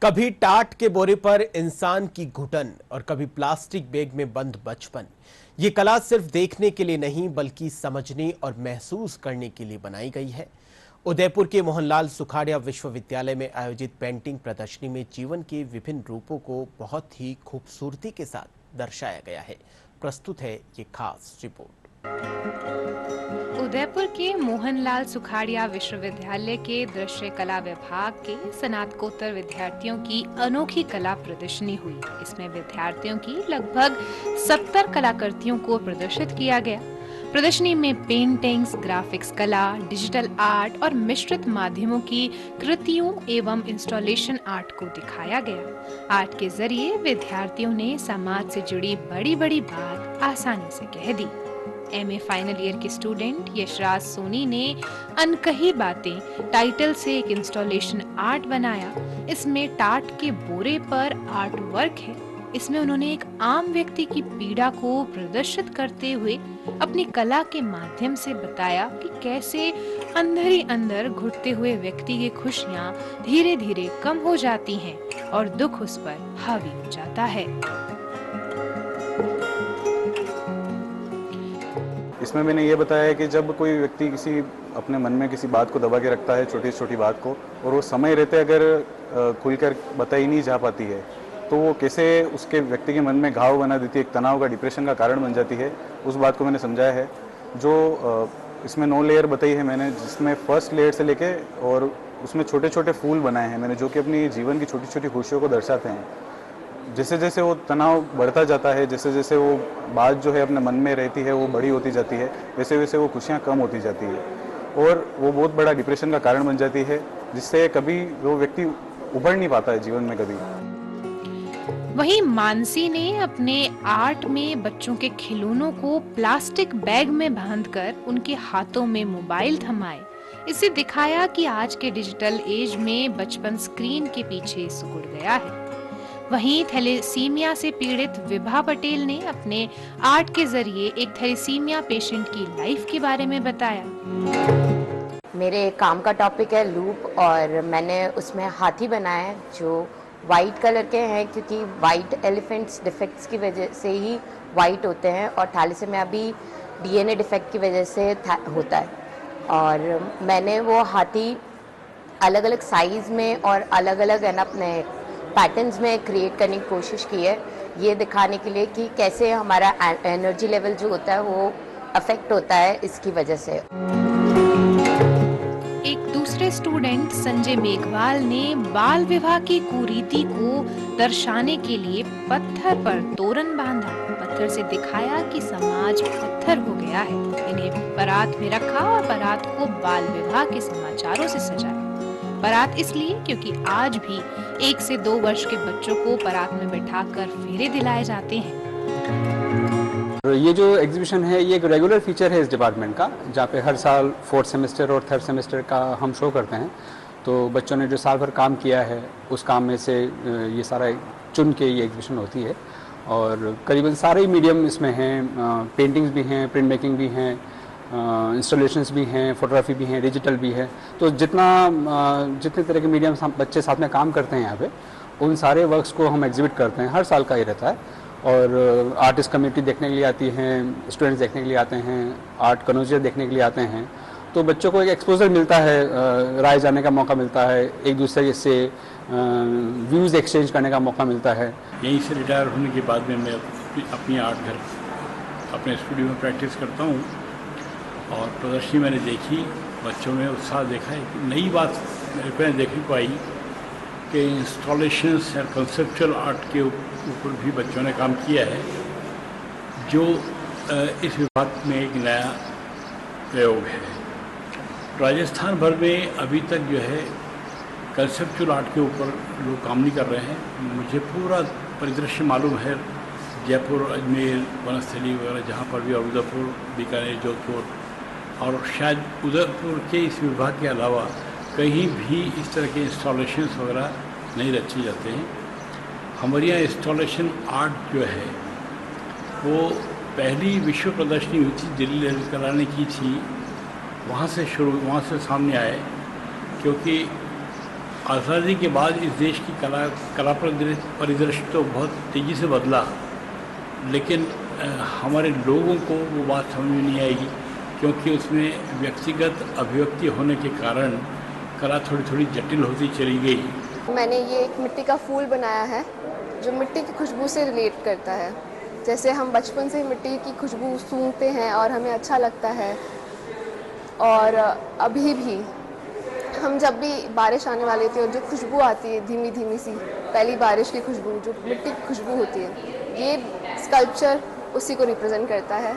कभी टाट के बोरे पर इंसान की घुटन और कभी प्लास्टिक बैग में बंद बचपन। ये कला सिर्फ देखने के लिए नहीं बल्कि समझने और महसूस करने के लिए बनाई गई है। उदयपुर के मोहनलाल सुखाड़िया विश्वविद्यालय में आयोजित पेंटिंग प्रदर्शनी में जीवन के विभिन्न रूपों को बहुत ही खूबसूरती के साथ दर्शाया गया है। प्रस्तुत है ये खास रिपोर्ट। उदयपुर के मोहनलाल सुखाड़िया विश्वविद्यालय के दृश्य कला विभाग के स्नातकोत्तर विद्यार्थियों की अनोखी कला प्रदर्शनी हुई। इसमें विद्यार्थियों की लगभग 70 कलाकृतियों को प्रदर्शित किया गया। प्रदर्शनी में पेंटिंग्स, ग्राफिक्स कला, डिजिटल आर्ट और मिश्रित माध्यमों की कृतियों एवं इंस्टॉलेशन आर्ट को दिखाया गया। आर्ट के जरिए विद्यार्थियों ने समाज से जुड़ी बड़ी-बड़ी बात आसानी से कह दी। एमए फाइनल ईयर के स्टूडेंट यशराज सोनी ने अनकही बातें टाइटल से एक इंस्टॉलेशन आर्ट बनाया। इसमें टाट के बोरे पर आर्ट वर्क है। इसमें उन्होंने एक आम व्यक्ति की पीड़ा को प्रदर्शित करते हुए अपनी कला के माध्यम से बताया कि कैसे अंदर ही अंदर घुटते हुए व्यक्ति की खुशियां धीरे धीरे कम हो जाती हैं और दुख उस पर हावी हो जाता है। इसमें मैंने ये बताया है कि जब कोई व्यक्ति किसी अपने मन में किसी बात को दबा के रखता है, छोटी छोटी बात को, और वो समय रहते अगर खुलकर बताई नहीं जा पाती है तो वो कैसे उसके व्यक्ति के मन में घाव बना देती है, एक तनाव का, डिप्रेशन का कारण बन जाती है। उस बात को मैंने समझाया है। जो इसमें 9 लेयर बताई है मैंने, जिसमें फर्स्ट लेयर से लेके और उसमें छोटे छोटे फूल बनाए हैं मैंने, जो कि अपनी जीवन की छोटी छोटी खुशियों को दर्शाते हैं। जैसे जैसे वो तनाव बढ़ता जाता है, जैसे जैसे वो बात जो है अपने मन में रहती है वो बड़ी होती जाती है, वैसे वैसे वो खुशियाँ कम होती जाती है और वो बहुत बड़ा डिप्रेशन का कारण बन जाती है, जिससे कभी वो व्यक्ति उभर नहीं पाता है जीवन में कभी। वहीं मानसी ने अपने आर्ट में बच्चों के खिलौनों को प्लास्टिक बैग में बांधकर उनके हाथों में मोबाइल थमाए। इससे दिखाया कि आज के डिजिटल एज में बचपन स्क्रीन के पीछे सिकुड़ गया है। वहीं थैलेसीमिया से पीड़ित विभा पटेल ने अपने आर्ट के जरिए एक थैलेसीमिया पेशेंट की लाइफ के बारे में बताया। मेरे काम का टॉपिक है लूप और मैंने उसमें हाथी बनाया है जो वाइट कलर के हैं, क्योंकि वाइट एलिफेंट्स डिफेक्ट्स की वजह से ही वाइट होते हैं और थैलेसीमिया भी डीएनए डिफेक्ट की वजह से होता है। और मैंने वो हाथी अलग अलग साइज़ में और अलग अलग अपने पैटर्न्स में क्रिएट करने की कोशिश की है, ये दिखाने के लिए कि कैसे हमारा एनर्जी लेवल जो होता है वो अफेक्ट होता है इसकी वजह से। एक दूसरे स्टूडेंट संजय मेघवाल ने बाल विवाह की कुरीति को दर्शाने के लिए पत्थर पर तोरण बांधा। पत्थर से दिखाया कि समाज पत्थर हो गया है। इन्हें बारात में रखा और बारात को बाल विवाह के समाचारों से सजाया। बारात इसलिए क्योंकि आज भी 1 से 2 वर्ष के बच्चों को बारात में बैठाकर फेरे दिलाए जाते हैं। ये जो एग्जीबिशन है ये एक रेगुलर फीचर है इस डिपार्टमेंट का, जहाँ पे हर साल 4th सेमेस्टर और 3rd सेमेस्टर का हम शो करते हैं। तो बच्चों ने जो साल भर काम किया है उस काम में से ये सारा चुन के ये एग्जीबिशन होती है और करीबन सारे मीडियम इसमें हैं। पेंटिंग्स भी हैं, प्रिंट मेकिंग भी हैं, इंस्टॉलेशंस भी हैं, फोटोग्राफी भी हैं, डिजिटल भी है। तो जितने तरह के मीडियम बच्चे साथ में काम करते हैं यहाँ पे, उन सारे वर्क्स को हम एग्जिबिट करते हैं। हर साल का ही रहता है और आर्टिस्ट कम्युनिटी देखने के लिए आती हैं, स्टूडेंट्स देखने के लिए आते हैं, आर्ट कन्वर्जन देखने के लिए आते हैं। तो बच्चों को एक एक्सपोजर मिलता है, राय जाने का मौका मिलता है, एक दूसरे से व्यूज़ एक्सचेंज करने का मौका मिलता है। यहीं से रिटायर होने के बाद में मैं अपनी आर्ट घर अपने स्टूडियो में प्रैक्टिस करता हूँ और प्रदर्शनी मैंने देखी, बच्चों में उत्साह देखा है कि नई बात मेरे को देखने को आई कि इंस्टॉलेशंस और कंसेप्चुअल आर्ट के ऊपर भी बच्चों ने काम किया है, जो इस विभाग में एक नया प्रयोग है। राजस्थान भर में अभी तक जो है कंसेप्चुअल आर्ट के ऊपर लोग काम नहीं कर रहे हैं। मुझे पूरा परिदृश्य मालूम है, जयपुर, अजमेर, वनस्थली वगैरह जहाँ पर भी, और उदयपुर, बीकानेर, जोधपुर और शायद उदयपुर के इस विभाग के अलावा कहीं भी इस तरह के इंस्टॉलेशंस वगैरह नहीं रचे जाते हैं। हमारे यहाँ इंस्टॉलेशन आर्ट जो है वो पहली विश्व प्रदर्शनी हुई थी, दिल्ली ललित कला ने की थी, वहाँ से सामने आए, क्योंकि आज़ादी के बाद इस देश की कला परिदृश्य तो बहुत तेज़ी से बदला, लेकिन हमारे लोगों को वो बात समझ में नहीं आएगी, क्योंकि उसमें व्यक्तिगत अभिव्यक्ति होने के कारण कला थोड़ी थोड़ी जटिल होती चली गई। मैंने ये एक मिट्टी का फूल बनाया है जो मिट्टी की खुशबू से रिलेट करता है। जैसे हम बचपन से मिट्टी की खुशबू सूंघते हैं और हमें अच्छा लगता है, और अभी भी हम जब भी बारिश आने वाली होती है और जो खुशबू आती है धीमी धीमी सी पहली बारिश की खुशबू, जो मिट्टी की खुशबू होती है, ये स्कल्पचर उसी को रिप्रेजेंट करता है।